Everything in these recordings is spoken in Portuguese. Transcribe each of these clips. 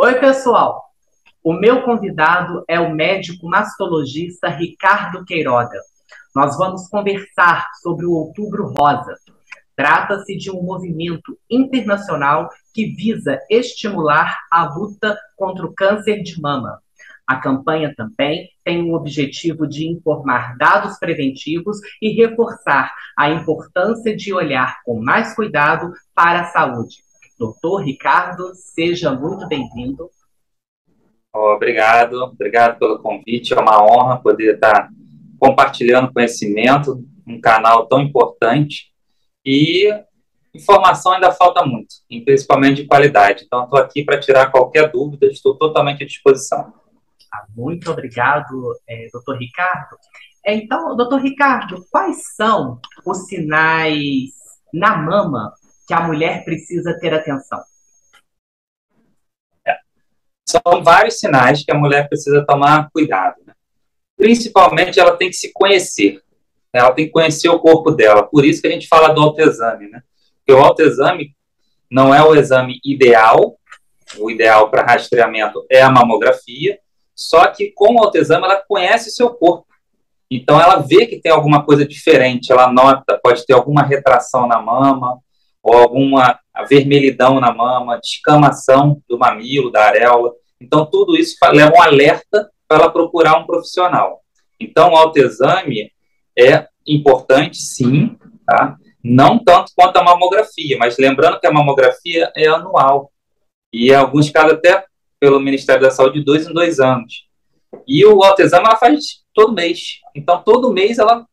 Oi, pessoal. O meu convidado é o médico mastologista Ricardo Queiroga. Nós vamos conversar sobre o Outubro Rosa. Trata-se de um movimento internacional que visa estimular a luta contra o câncer de mama. A campanha também tem o objetivo de informar dados preventivos e reforçar a importância de olhar com mais cuidado para a saúde. Doutor Ricardo, seja muito bem-vindo. Obrigado pelo convite. É uma honra poder estar compartilhando conhecimento, um canal tão importante. E informação ainda falta muito, e principalmente de qualidade. Então, estou aqui para tirar qualquer dúvida, estou totalmente à disposição. Muito obrigado, doutor Ricardo. Então, doutor Ricardo, quais são os sinais na mama que a mulher precisa ter atenção? São vários sinais que a mulher precisa tomar cuidado, né? Principalmente, ela tem que se conhecer. Ela tem que conhecer o corpo dela. Por isso que a gente fala do autoexame, né? Porque o autoexame não é o exame ideal. O ideal para rastreamento é a mamografia. Só que com o autoexame ela conhece o seu corpo. Então ela vê que tem alguma coisa diferente. Ela nota, pode ter alguma retração na mama, ou alguma vermelhidão na mama, descamação do mamilo, da areola. Então tudo isso leva um alerta para ela procurar um profissional. Então o autoexame é importante, sim, tá? Não tanto quanto a mamografia, mas lembrando que a mamografia é anual. E em alguns casos até pelo Ministério da Saúde de 2 em 2 anos. E o autoexame ela faz todo mês. Então, todo mês ela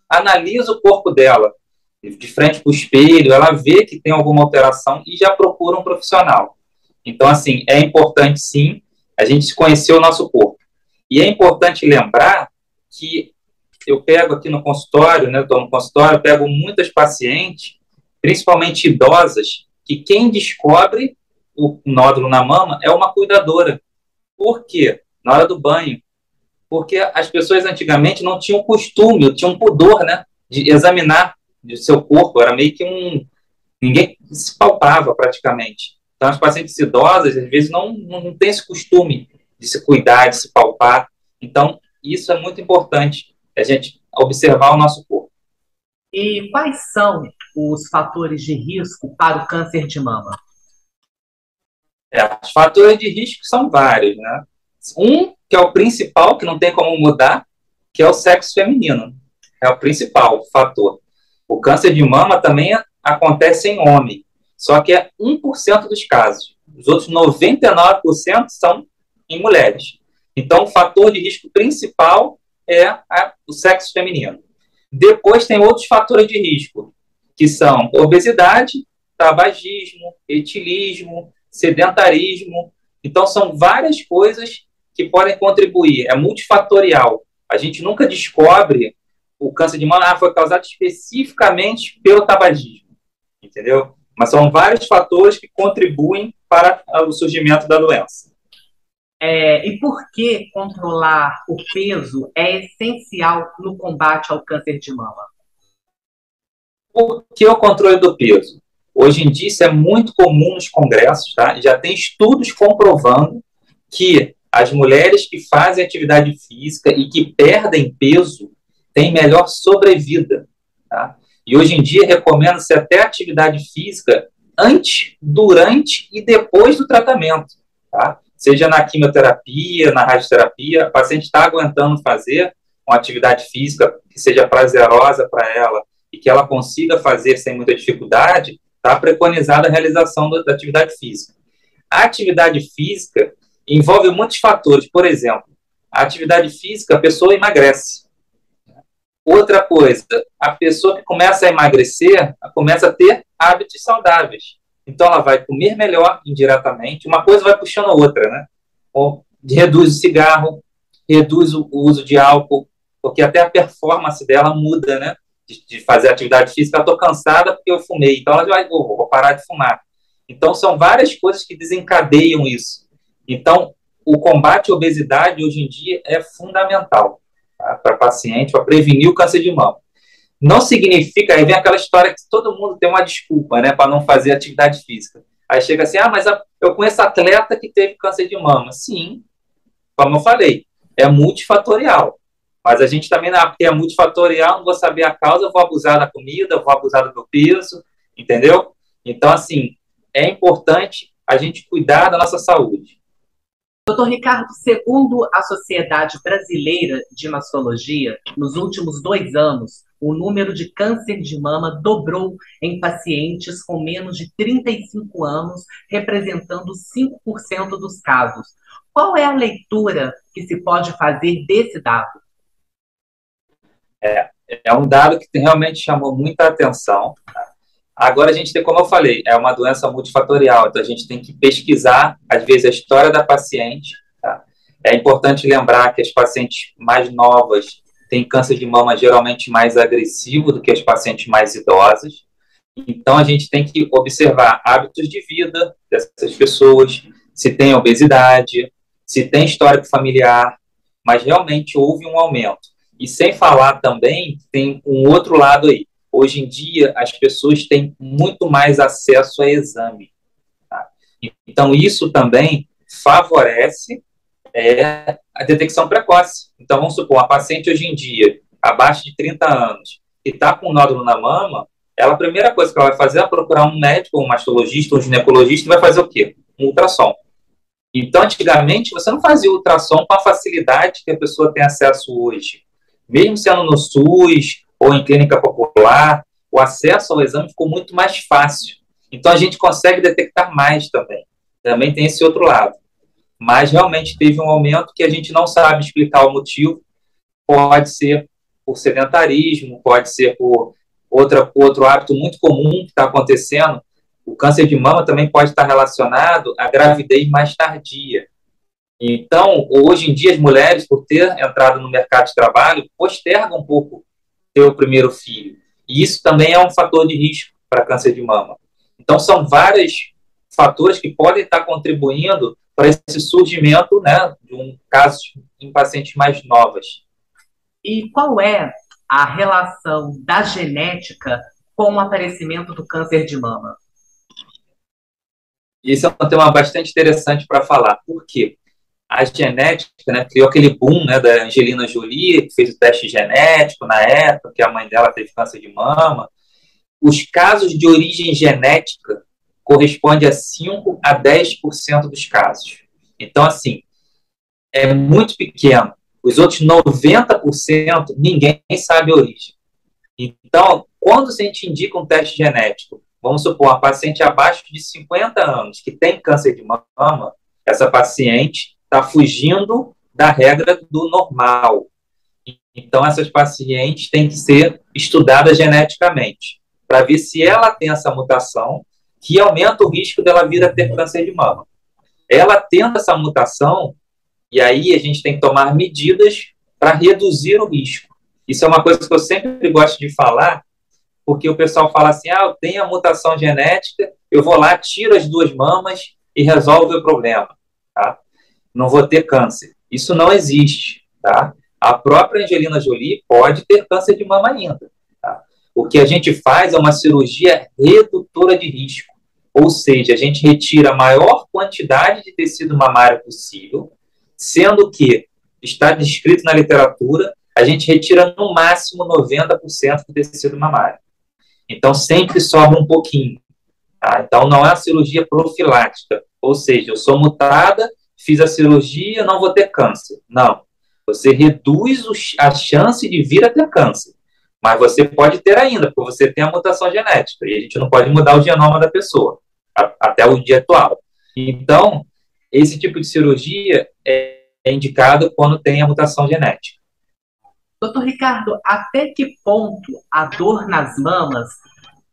analisa o corpo dela, de frente para o espelho, ela vê que tem alguma alteração e já procura um profissional. Então, assim, é importante, sim, a gente conhecer o nosso corpo. E é importante lembrar que eu pego aqui no consultório, né, estou no consultório, eu pego muitas pacientes, principalmente idosas, que quem descobre o nódulo na mama é uma cuidadora. Por quê? Na hora do banho. Porque as pessoas antigamente não tinham costume, tinham pudor, né, de examinar o seu corpo. Era meio que ninguém se palpava praticamente. Então, as pacientes idosas, às vezes, não têm esse costume de se cuidar, de se palpar. Então, isso é muito importante, a gente observar o nosso corpo. E quais são os fatores de risco para o câncer de mama? Os fatores de risco são vários, né? Um, que é o principal, que não tem como mudar, que é o sexo feminino. É o principal fator. O câncer de mama também acontece em homem, só que é 1% dos casos. Os outros 99% são em mulheres. Então, o fator de risco principal é o sexo feminino. Depois tem outros fatores de risco, que são obesidade, tabagismo, etilismo, sedentarismo. Então, são várias coisas que podem contribuir. É multifatorial. A gente nunca descobre o câncer de mama foi causado especificamente pelo tabagismo, entendeu? Mas são vários fatores que contribuem para o surgimento da doença. E por que controlar o peso é essencial no combate ao câncer de mama? Por que o controle do peso? Hoje em dia isso é muito comum nos congressos, tá? Já tem estudos comprovando que as mulheres que fazem atividade física e que perdem peso têm melhor sobrevida, tá? E hoje em dia recomenda-se até atividade física antes, durante e depois do tratamento, tá? Seja na quimioterapia, na radioterapia, a paciente está aguentando fazer uma atividade física que seja prazerosa para ela e que ela consiga fazer sem muita dificuldade, está preconizada a realização da atividade física. A atividade física envolve muitos fatores. Por exemplo, a atividade física, a pessoa emagrece. Outra coisa, a pessoa que começa a emagrecer, começa a ter hábitos saudáveis. Então, ela vai comer melhor indiretamente, uma coisa vai puxando a outra, né? Ou reduz o cigarro, reduz o uso de álcool, porque até a performance dela muda, né? De fazer atividade física, eu estou cansada porque eu fumei, então ela vai, vou parar de fumar. Então, são várias coisas que desencadeiam isso. Então, o combate à obesidade, hoje em dia, é fundamental, tá? Para paciente, para prevenir o câncer de mama. Não significa, aí vem aquela história que todo mundo tem uma desculpa, né, para não fazer atividade física. Aí chega assim, mas Eu conheço atleta que teve câncer de mama. Sim, como eu falei, é multifatorial. Mas a gente também, porque é multifatorial, não vou saber a causa, eu vou abusar da comida, eu vou abusar do meu peso, entendeu? Então, assim, é importante a gente cuidar da nossa saúde. Doutor Ricardo, segundo a Sociedade Brasileira de Mastologia, nos últimos 2 anos, o número de câncer de mama dobrou em pacientes com menos de 35 anos, representando 5% dos casos. Qual é a leitura que se pode fazer desse dado? É um dado que realmente chamou muita atenção. Agora a gente tem, como eu falei, é uma doença multifatorial, então a gente tem que pesquisar, às vezes, a história da paciente. Tá? É importante lembrar que as pacientes mais novas têm câncer de mama geralmente mais agressivo do que as pacientes mais idosas. Então a gente tem que observar hábitos de vida dessas pessoas, se tem obesidade, se tem histórico familiar, mas realmente houve um aumento. E sem falar também, tem um outro lado aí. Hoje em dia, as pessoas têm muito mais acesso a exame. Tá? Então, isso também favorece a detecção precoce. Então, vamos supor, a paciente hoje em dia, abaixo de 30 anos, que está com um nódulo na mama, ela, a primeira coisa que ela vai fazer é procurar um médico, um mastologista, um ginecologista, e vai fazer o quê? Um ultrassom. Então, antigamente, você não fazia ultrassom com a facilidade que a pessoa tem acesso hoje. Mesmo sendo no SUS ou em clínica popular, o acesso ao exame ficou muito mais fácil. Então, a gente consegue detectar mais também. Também tem esse outro lado. Mas, realmente, teve um aumento que a gente não sabe explicar o motivo. Pode ser por sedentarismo, pode ser por outro hábito muito comum que está acontecendo. O câncer de mama também pode estar relacionado à gravidez mais tardia. Então, hoje em dia, as mulheres, por ter entrado no mercado de trabalho, postergam um pouco ter o primeiro filho. E isso também é um fator de risco para câncer de mama. Então, são vários fatores que podem estar contribuindo para esse surgimento, né, de um caso em pacientes mais novas. E qual é a relação da genética com o aparecimento do câncer de mama? Esse é um tema bastante interessante para falar. Por quê? A genética, né, criou aquele boom, né, da Angelina Jolie, que fez o teste genético na época, que a mãe dela teve câncer de mama. Os casos de origem genética correspondem a 5 a 10% dos casos. Então, assim, é muito pequeno. Os outros 90%, ninguém sabe a origem. Então, quando a gente indica um teste genético, vamos supor, uma paciente abaixo de 50 anos que tem câncer de mama, essa paciente está fugindo da regra do normal. Então, essas pacientes têm que ser estudadas geneticamente para ver se ela tem essa mutação que aumenta o risco dela vir a ter câncer de mama. Ela tendo essa mutação, e aí a gente tem que tomar medidas para reduzir o risco. Isso é uma coisa que eu sempre gosto de falar, porque o pessoal fala assim, eu tenho a mutação genética, eu vou lá, tiro as 2 mamas e resolve o problema. Tá? Não vou ter câncer. Isso não existe. Tá? A própria Angelina Jolie pode ter câncer de mama ainda. Tá? O que a gente faz é uma cirurgia redutora de risco. Ou seja, a gente retira a maior quantidade de tecido mamário possível, sendo que está descrito na literatura, a gente retira no máximo 90% do tecido mamário. Então, sempre sobra um pouquinho. Tá? Então, não é uma cirurgia profilática. Ou seja, eu sou mutada, fiz a cirurgia, não vou ter câncer. Não. Você reduz a chance de vir a ter câncer. Mas você pode ter ainda, porque você tem a mutação genética. E a gente não pode mudar o genoma da pessoa, até o dia atual. Então, esse tipo de cirurgia é indicado quando tem a mutação genética. Doutor Ricardo, até que ponto a dor nas mamas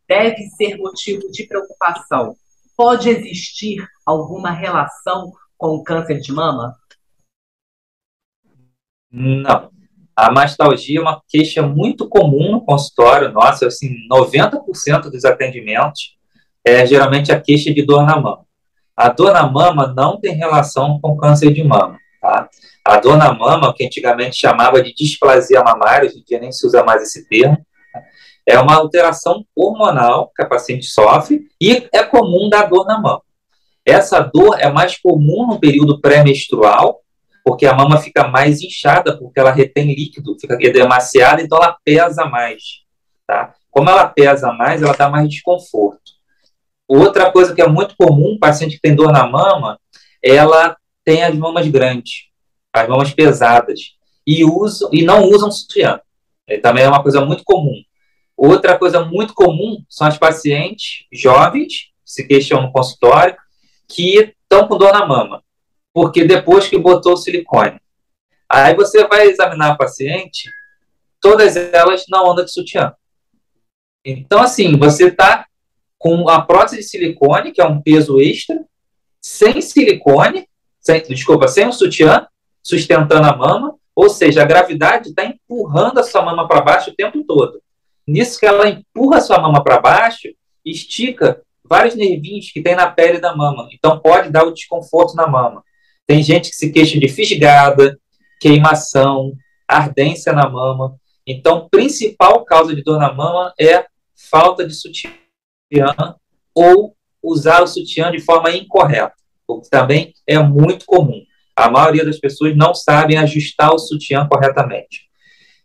deve ser motivo de preocupação? Pode existir alguma relação com o câncer de mama? Não. A mastalgia é uma queixa muito comum no consultório nosso, assim, 90% dos atendimentos é geralmente a queixa de dor na mama. A dor na mama não tem relação com câncer de mama, tá? A dor na mama, o que antigamente chamava de displasia mamária, hoje em dia nem se usa mais esse termo, é uma alteração hormonal que a paciente sofre e é comum dar dor na mama. Essa dor é mais comum no período pré-menstrual, porque a mama fica mais inchada, porque ela retém líquido, fica demasiada, então ela pesa mais, tá? Como ela pesa mais, ela dá mais desconforto. Outra coisa que é muito comum, o paciente que tem dor na mama, ela tem as mamas grandes, as mamas pesadas, e não usam sutiã. Também é uma coisa muito comum. Outra coisa muito comum são as pacientes jovens, se queixam no consultório, que estão com dor na mama, porque depois que botou o silicone. Aí você vai examinar a paciente, todas elas não andam de sutiã. Então, assim, você está com a prótese de silicone, que é um peso extra, sem silicone, sem o sutiã, sustentando a mama, ou seja, a gravidade está empurrando a sua mama para baixo o tempo todo. Nisso que ela empurra a sua mama para baixo, estica vários nervinhos que tem na pele da mama. Então, pode dar o desconforto na mama. Tem gente que se queixa de fisgada, queimação, ardência na mama. Então, a principal causa de dor na mama é falta de sutiã ou usar o sutiã de forma incorreta, o que também é muito comum. A maioria das pessoas não sabem ajustar o sutiã corretamente.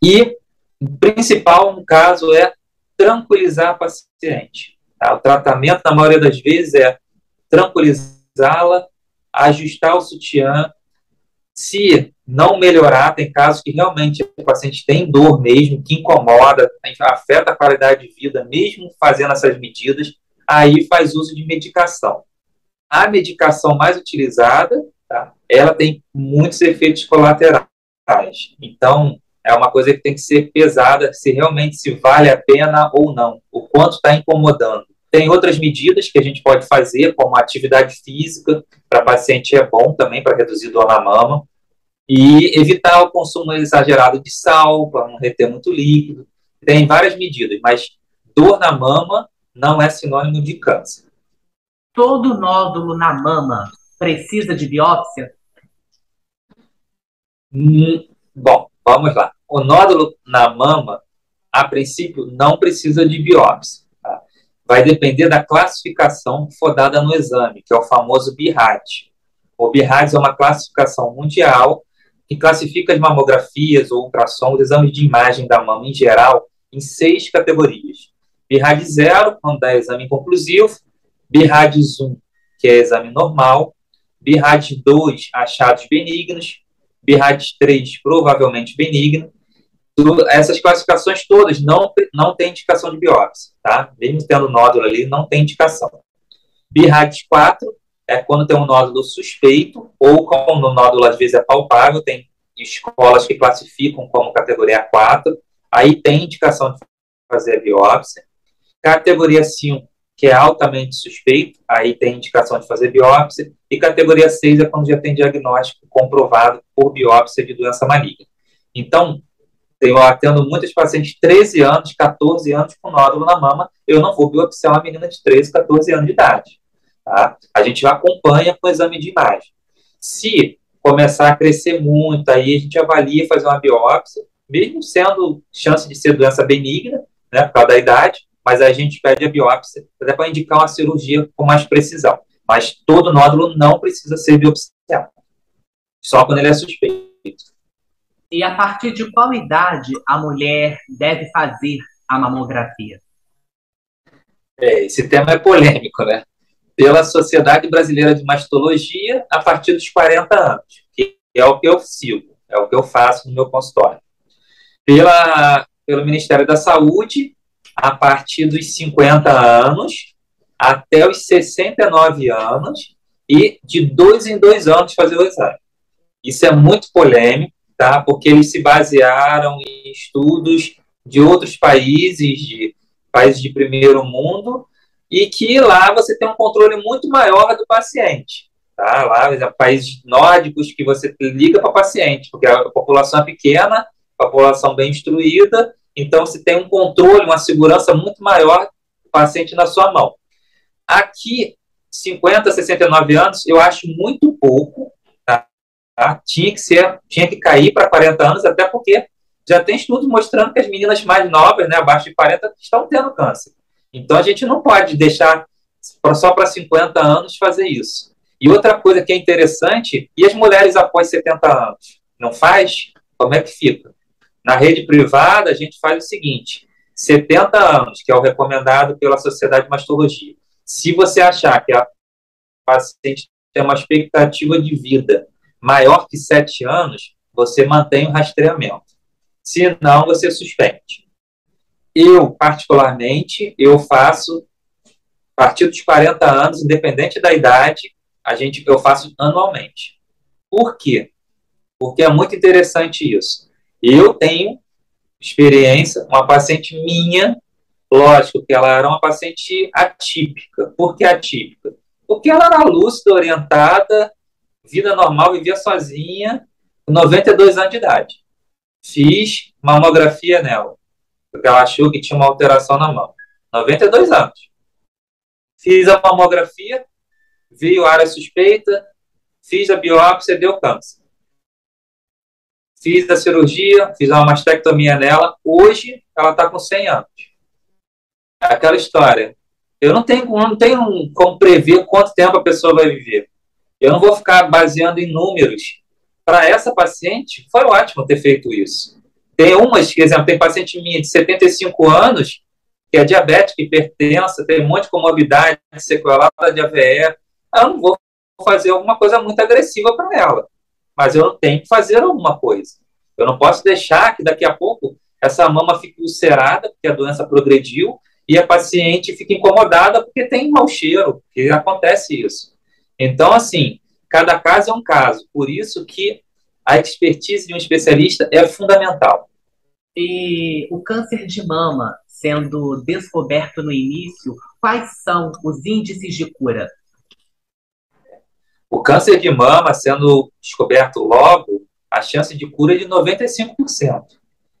E o principal, no caso, é tranquilizar a paciente. Tá? O tratamento, na maioria das vezes, é tranquilizá-la, ajustar o sutiã. Se não melhorar, tem casos que realmente o paciente tem dor mesmo, que incomoda, afeta a qualidade de vida, mesmo fazendo essas medidas, aí faz uso de medicação. A medicação mais utilizada, tá, ela tem muitos efeitos colaterais. Então, é uma coisa que tem que ser pesada, se realmente se vale a pena ou não, o quanto está incomodando. Tem outras medidas que a gente pode fazer, como atividade física, para paciente é bom também, para reduzir dor na mama, e evitar o consumo exagerado de sal, para não reter muito líquido. Tem várias medidas, mas dor na mama não é sinônimo de câncer. Todo nódulo na mama precisa de biópsia? Bom, vamos lá. O nódulo na mama, a princípio, não precisa de biópsia. Tá? Vai depender da classificação que for dada no exame, que é o famoso BIRAD. O BIRAD é uma classificação mundial que classifica as mamografias ou ultrassons, exames de imagem da mama em geral, em 6 categorias. BIRAD 0, quando é exame inconclusivo. BIRAD 1, que é exame normal. BIRAD 2, achados benignos. BIRAD 3, provavelmente benigno. Essas classificações todas não tem indicação de biópsia, tá? Mesmo tendo nódulo ali, não tem indicação. BIRAD 4 é quando tem um nódulo suspeito, ou quando o nódulo às vezes é palpável, tem escolas que classificam como categoria 4, aí tem indicação de fazer a biópsia. Categoria 5, que é altamente suspeito, aí tem indicação de fazer biópsia. E categoria 6 é quando já tem diagnóstico comprovado por biópsia de doença maligna. Então, eu atendo muitas pacientes de 13 anos, 14 anos com nódulo na mama, eu não vou biopsiar uma menina de 13, 14 anos de idade. Tá? A gente acompanha com o exame de imagem. Se começar a crescer muito, aí a gente avalia fazer uma biópsia, mesmo sendo chance de ser doença benigna, né, por causa da idade, mas a gente pede a biópsia até para indicar uma cirurgia com mais precisão. Mas todo nódulo não precisa ser biopsiado, só quando ele é suspeito. E a partir de qual idade a mulher deve fazer a mamografia? Esse tema é polêmico, né? Pela Sociedade Brasileira de Mastologia, a partir dos 40 anos, que é o que eu sigo, é o que eu faço no meu consultório. Pelo Ministério da Saúde, a partir dos 50 anos até os 69 anos e de 2 em 2 anos fazer o exame. Isso é muito polêmico, tá? Porque eles se basearam em estudos de outros países, de países de primeiro mundo, e que lá você tem um controle muito maior do paciente. Tá? Lá, por exemplo, países nórdicos que você liga para o paciente, porque a população é pequena, a população bem instruída, então você tem um controle, uma segurança muito maior do paciente na sua mão. Aqui, 50, 69 anos, eu acho muito pouco, tá? Tinha que cair para 40 anos, até porque já tem estudos mostrando que as meninas mais novas, né, abaixo de 40, estão tendo câncer. Então, a gente não pode deixar só para 50 anos fazer isso. E outra coisa que é interessante, e as mulheres após 70 anos? Não faz? Como é que fica? Na rede privada, a gente faz o seguinte, 70 anos, que é o recomendado pela Sociedade de Mastologia. Se você achar que a paciente tem uma expectativa de vida maior que 7 anos, você mantém o rastreamento. Se não, você suspende. Eu, particularmente, eu faço, a partir dos 40 anos, independente da idade, eu faço anualmente. Por quê? Porque é muito interessante isso. Eu tenho experiência, uma paciente minha, lógico que ela era uma paciente atípica. Por que atípica? Porque ela era lúcida, orientada, vida normal, vivia sozinha, com 92 anos de idade. Fiz mamografia nela, porque ela achou que tinha uma alteração na mão. 92 anos. Fiz a mamografia, veio área suspeita, fiz a biópsia, deu câncer. Fiz a cirurgia, fiz uma mastectomia nela. Hoje, ela está com 100 anos. É aquela história. Eu não tenho como prever quanto tempo a pessoa vai viver. Eu não vou ficar baseando em números. Para essa paciente, foi ótimo ter feito isso. Tem umas, por exemplo, tem paciente minha de 75 anos, que é diabética, hipertensa, tem um monte de comorbidade, sequelada de AVE. Eu não vou fazer alguma coisa muito agressiva para ela. Mas eu tenho que fazer alguma coisa. Eu não posso deixar que daqui a pouco essa mama fique ulcerada, porque a doença progrediu, e a paciente fica incomodada porque tem mau cheiro, que acontece isso. Então, assim, cada caso é um caso. Por isso que a expertise de um especialista é fundamental. E o câncer de mama sendo descoberto no início, quais são os índices de cura? O câncer de mama sendo descoberto logo, a chance de cura é de 95%.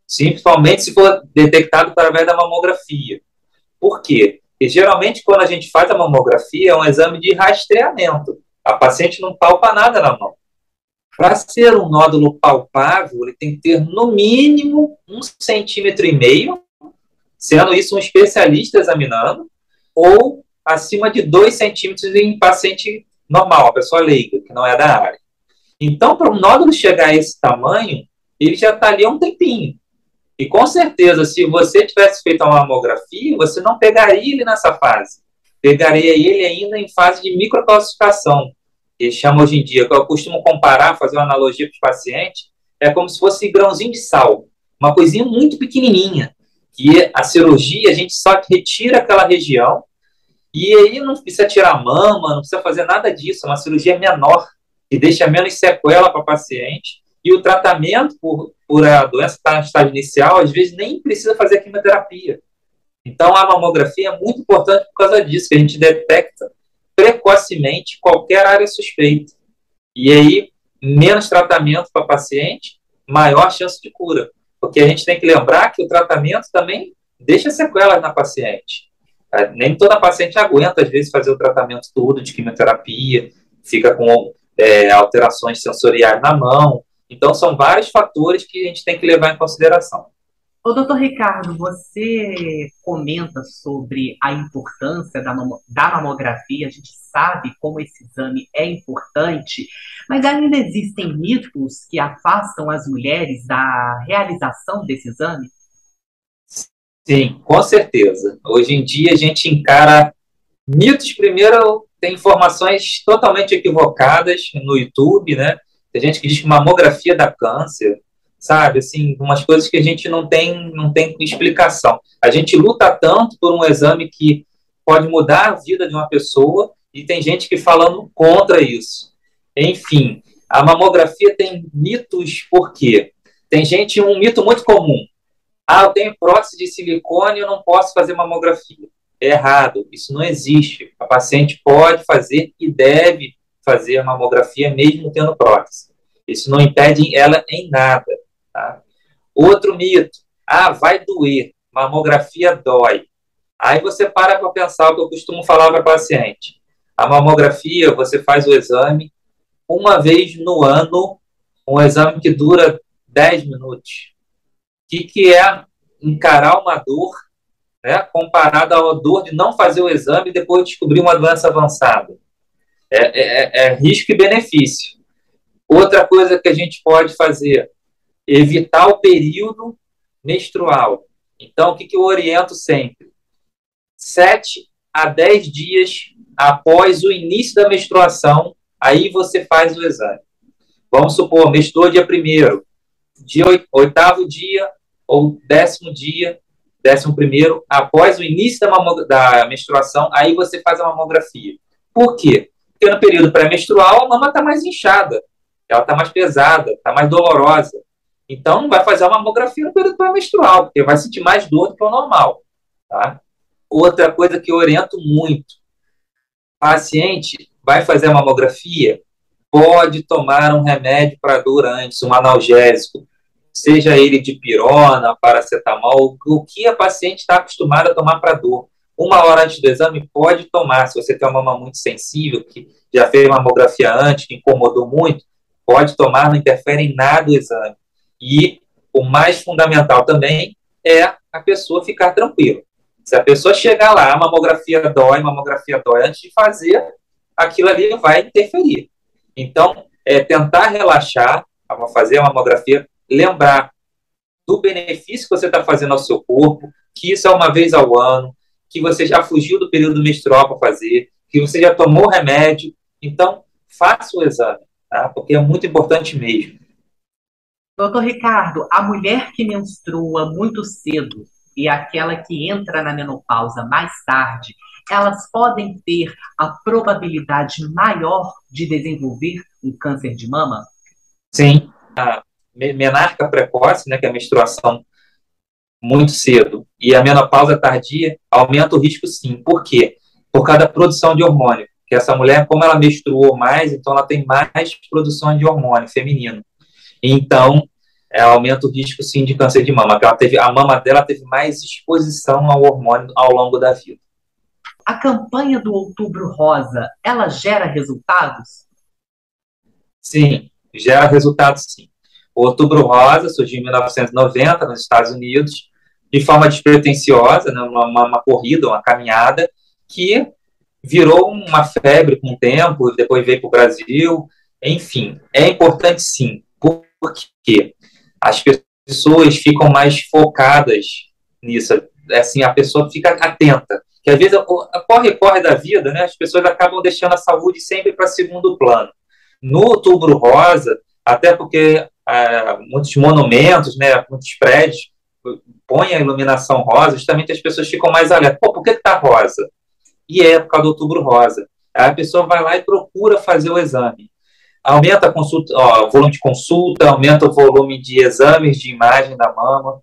Principalmente se for detectado através da mamografia. Por quê? Porque geralmente quando a gente faz a mamografia é um exame de rastreamento. A paciente não palpa nada na mão. Para ser um nódulo palpável, ele tem que ter no mínimo 1,5 centímetros, sendo isso um especialista examinando, ou acima de 2 centímetros em paciente normal, a pessoa leiga, que não é da área. Então, para o nódulo chegar a esse tamanho, ele já está ali há um tempinho. E com certeza, se você tivesse feito uma mamografia, você não pegaria ele nessa fase. Pegaria ele ainda em fase de microcalcificação, que chama hoje em dia, que eu costumo comparar, fazer uma analogia para os pacientes, é como se fosse grãozinho de sal, uma coisinha muito pequenininha, que a cirurgia, a gente só retira aquela região, e aí não precisa tirar a mama, não precisa fazer nada disso, é uma cirurgia menor, que deixa menos sequela para a paciente, e o tratamento por a doença estar no estágio inicial, às vezes nem precisa fazer quimioterapia. Então, a mamografia é muito importante por causa disso, que a gente detecta precocemente qualquer área suspeita. E aí, menos tratamento para a paciente, maior chance de cura. Porque a gente tem que lembrar que o tratamento também deixa sequelas na paciente. Nem toda paciente aguenta, às vezes, fazer o tratamento todo de quimioterapia, fica com alterações sensoriais na mão. Então, são vários fatores que a gente tem que levar em consideração. Ô, doutor Ricardo, você comenta sobre a importância da mamografia, a gente sabe como esse exame é importante, mas ainda existem mitos que afastam as mulheres da realização desse exame? Sim, com certeza. Hoje em dia a gente encara mitos. Primeiro, tem informações totalmente equivocadas no YouTube, né? Tem gente que diz que mamografia dá câncer, sabe? Assim, umas coisas que a gente não tem explicação. A gente luta tanto por um exame que pode mudar a vida de uma pessoa e tem gente que falando contra isso. Enfim, a mamografia tem mitos. Por quê? Tem um mito muito comum. Eu tenho prótese de silicone, eu não posso fazer mamografia. É errado, isso não existe. A paciente pode fazer e deve fazer a mamografia mesmo tendo prótese. Isso não impede ela em nada. Tá? Outro mito, vai doer, mamografia dói. Aí você para pensar o que eu costumo falar para a paciente. A mamografia, você faz o exame uma vez no ano, um exame que dura 10 minutos. O que é encarar uma dor, né, comparada à dor de não fazer o exame e depois descobrir uma doença avançada? É risco e benefício. Outra coisa que a gente pode fazer, evitar o período menstrual. Então, o que eu oriento sempre? 7 a 10 dias após o início da menstruação, aí você faz o exame. Vamos supor, menstruou dia 1º, dia 8º dia ou 10º dia, 11º, após o início da menstruação, aí você faz a mamografia. Por quê? Porque no período pré-menstrual a mama está mais inchada, ela está mais pesada, está mais dolorosa. Então, não vai fazer uma mamografia no período pré-menstrual, porque vai sentir mais dor do que o normal. Tá? Outra coisa que eu oriento muito, paciente vai fazer a mamografia, pode tomar um remédio para dor antes, um analgésico, seja ele de pirona, paracetamol, o que a paciente está acostumada a tomar para dor. 1 hora antes do exame, pode tomar. Se você tem uma mama muito sensível, que já fez mamografia antes, que incomodou muito, pode tomar, não interfere em nada o exame. E o mais fundamental também é a pessoa ficar tranquila. Se a pessoa chegar lá, a mamografia dói antes de fazer, aquilo ali vai interferir. Então, tentar relaxar, fazer a mamografia, lembrar do benefício que você está fazendo ao seu corpo, que isso é 1 vez ao ano, que você já fugiu do período menstrual para fazer, que você já tomou remédio. Então, faça o exame, tá? Porque é muito importante mesmo. Doutor Ricardo, a mulher que menstrua muito cedo e aquela que entra na menopausa mais tarde, elas podem ter a probabilidade maior de desenvolver um câncer de mama? Sim. A menarca precoce, né, que é a menstruação muito cedo, e a menopausa tardia, aumenta o risco sim. Por quê? Por causa da produção de hormônio. Que essa mulher, como ela menstruou mais, então ela tem mais produção de hormônio feminino. Então, aumenta o risco, sim, de câncer de mama. Porque a mama dela teve mais exposição ao hormônio ao longo da vida. A campanha do Outubro Rosa, ela gera resultados? Sim, gera resultados, sim. O Outubro Rosa surgiu em 1990 nos Estados Unidos, de forma despretensiosa, né, uma corrida, uma caminhada, que virou uma febre com o tempo, depois veio para o Brasil. Enfim, é importante, sim, porque as pessoas ficam mais focadas nisso. Assim, a pessoa fica atenta. Que às vezes corre da vida, né? As pessoas acabam deixando a saúde sempre para segundo plano. No Outubro Rosa, até porque muitos monumentos, né, muitos prédios põem a iluminação rosa, justamente as pessoas ficam mais alertas. Pô, por que está rosa? E é por causa do Outubro Rosa. Aí a pessoa vai lá e procura fazer o exame. Aumenta o volume de consulta, aumenta o volume de exames de imagem da mama.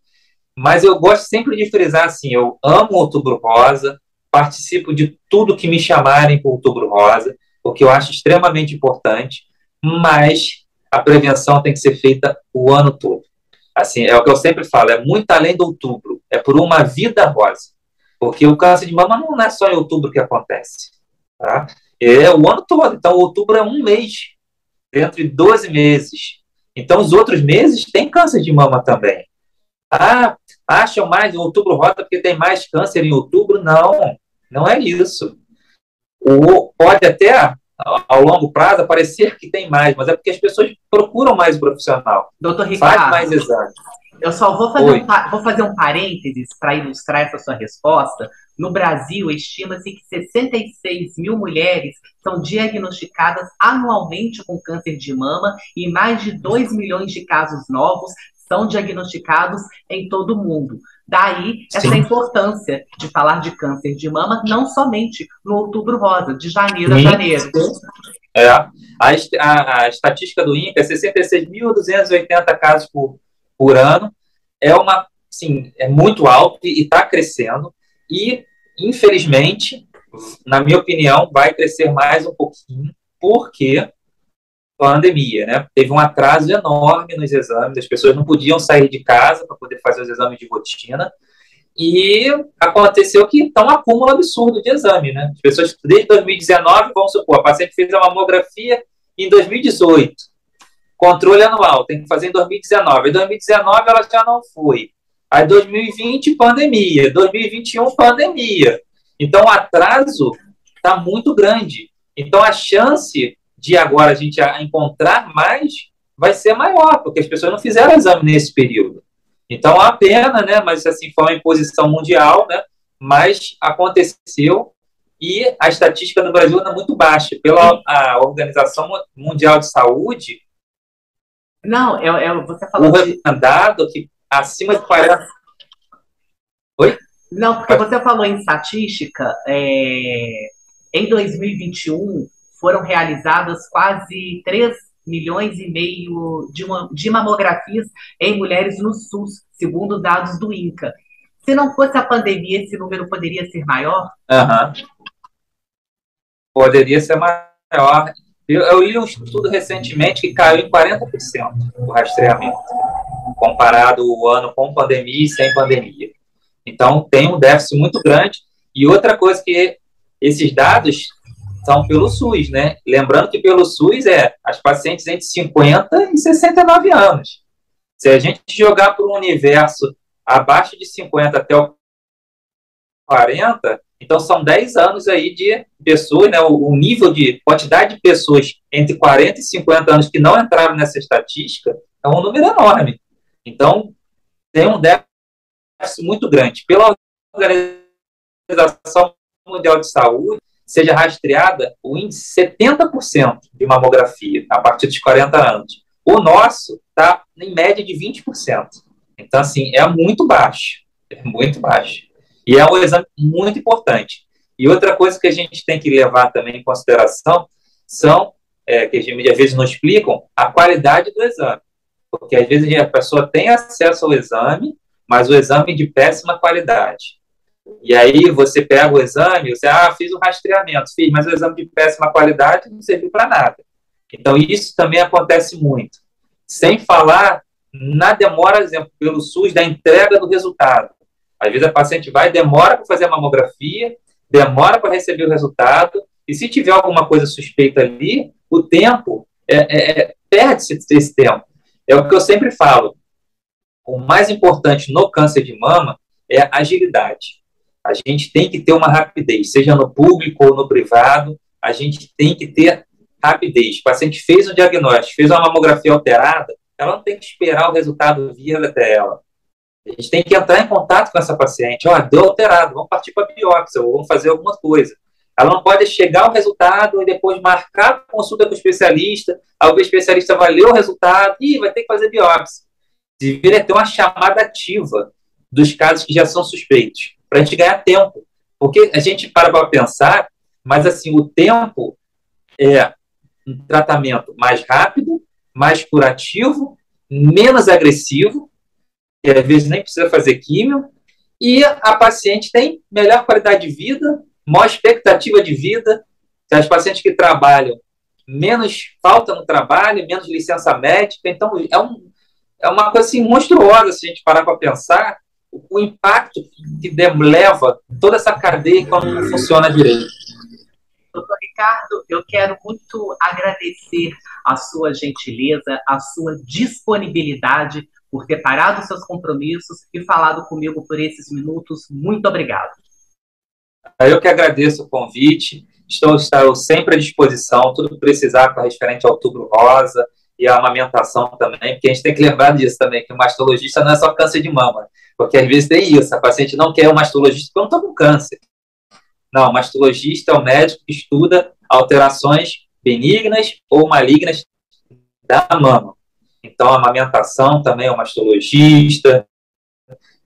Mas eu gosto sempre de frisar assim, eu amo o Outubro Rosa, participo de tudo que me chamarem para o Outubro Rosa, porque eu acho extremamente importante, mas a prevenção tem que ser feita o ano todo. Assim, é o que eu sempre falo, é muito além do outubro, é por uma vida rosa. Porque o câncer de mama não é só em outubro que acontece. Tá? É o ano todo. Então, outubro é 1 mês, dentro de 12 meses. Então, os outros meses tem câncer de mama também. Acham mais em outubro rosa porque tem mais câncer em outubro? Não, não é isso. Pode até, ao longo prazo, parecer que tem mais, mas é porque as pessoas procuram mais o profissional. Doutor Ricardo, faz mais exames. Eu só vou fazer um parênteses para ilustrar essa sua resposta. No Brasil, estima-se que 66 mil mulheres são diagnosticadas anualmente com câncer de mama e mais de 2 milhões de casos novos são diagnosticados em todo o mundo. Daí, essa importância de falar de câncer de mama, não somente no Outubro Rosa, de janeiro a janeiro. A estatística do INCA é 66.280 casos por ano. É muito alto e está crescendo. E, infelizmente, na minha opinião, vai crescer mais um pouquinho, porque pandemia, né? Teve um atraso enorme nos exames, as pessoas não podiam sair de casa para poder fazer os exames de rotina, e aconteceu que está um acúmulo absurdo de exame, né? As pessoas, desde 2019, vamos supor, a paciente fez a mamografia em 2018, controle anual, tem que fazer em 2019, em 2019 ela já não foi, aí 2020, pandemia, 2021, pandemia, então o atraso está muito grande. Então, a chance de agora a gente encontrar mais vai ser maior, porque as pessoas não fizeram exame nesse período. Então, é uma pena, né? Mas, assim, foi uma imposição mundial, né? Mas aconteceu e a estatística do Brasil é muito baixa. Pela a Organização Mundial de Saúde, Não, você falou o recomendado que acima de 40... Oi? Não, porque você falou em estatística, em 2021 foram realizadas quase 3,5 milhões de mamografias em mulheres no SUS, segundo dados do INCA. Se não fosse a pandemia, esse número poderia ser maior? Uhum. Poderia ser maior. Eu li um estudo recentemente que caiu em 40% o rastreamento, comparado o ano com pandemia e sem pandemia. Então, tem um déficit muito grande. E outra coisa que esses dados são pelo SUS, né? Lembrando que pelo SUS as pacientes entre 50 e 69 anos. Se a gente jogar para um universo abaixo de 50 até o 40, então são 10 anos aí de pessoas, né? O nível de quantidade de pessoas entre 40 e 50 anos que não entraram nessa estatística é um número enorme. Então, tem um déficit muito grande. Pela Organização Mundial de Saúde, seja rastreada o índice 70% de mamografia a partir dos 40 anos. O nosso está em média de 20%. Então, assim, é muito baixo. É muito baixo. E é um exame muito importante. E outra coisa que a gente tem que levar também em consideração são, que às vezes não explicam, a qualidade do exame. Porque às vezes a pessoa tem acesso ao exame, mas o exame é de péssima qualidade. E aí você pega o exame, você, fiz um rastreamento, mas o exame de péssima qualidade não serviu para nada. Então, isso também acontece muito. Sem falar na demora, exemplo, pelo SUS, da entrega do resultado. Às vezes a paciente demora para fazer a mamografia, demora para receber o resultado, e se tiver alguma coisa suspeita ali, o tempo, perde-se esse tempo. É o que eu sempre falo. O mais importante no câncer de mama é a agilidade. A gente tem que ter uma rapidez, seja no público ou no privado, a gente tem que ter rapidez. O paciente fez um diagnóstico, fez uma mamografia alterada, ela não tem que esperar o resultado vir até ela. A gente tem que entrar em contato com essa paciente. Deu alterado, vamos partir para a biópsia, ou vamos fazer alguma coisa. Ela não pode chegar ao resultado e depois marcar a consulta com o especialista, aí o especialista vai ler o resultado e vai ter que fazer biópsia. Deveria ter uma chamada ativa dos casos que já são suspeitos, para a gente ganhar tempo. Porque a gente para pensar, mas assim, o tempo é um tratamento mais rápido, mais curativo, menos agressivo, que às vezes nem precisa fazer químio, e a paciente tem melhor qualidade de vida, maior expectativa de vida. As pacientes que trabalham, menos falta no trabalho, menos licença médica. Então, é uma coisa assim, monstruosa se a gente parar para pensar o impacto que leva toda essa cadeia quando não funciona direito. Doutor Ricardo, eu quero muito agradecer a sua gentileza, a sua disponibilidade por ter parado seus compromissos e falado comigo por esses minutos. Muito obrigado. Eu que agradeço o convite. Estou sempre à disposição, tudo que precisar com referente ao Outubro Rosa e a amamentação também, porque a gente tem que lembrar disso também, que o mastologista não é só câncer de mama, porque às vezes tem isso, a paciente não quer o mastologista porque eu não estou com câncer. Não, o mastologista é o médico que estuda alterações benignas ou malignas da mama. Então, a amamentação também é o mastologista,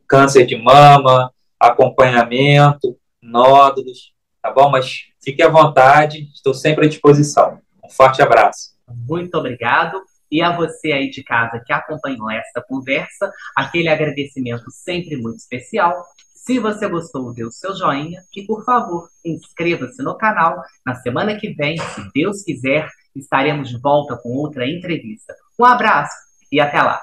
câncer de mama, acompanhamento, nódulos, tá bom? Mas fique à vontade, estou sempre à disposição. Um forte abraço. Muito obrigado. E a você aí de casa que acompanhou essa conversa, aquele agradecimento sempre muito especial. Se você gostou, dê o seu joinha e, por favor, inscreva-se no canal. Na semana que vem, se Deus quiser, estaremos de volta com outra entrevista. Um abraço e até lá!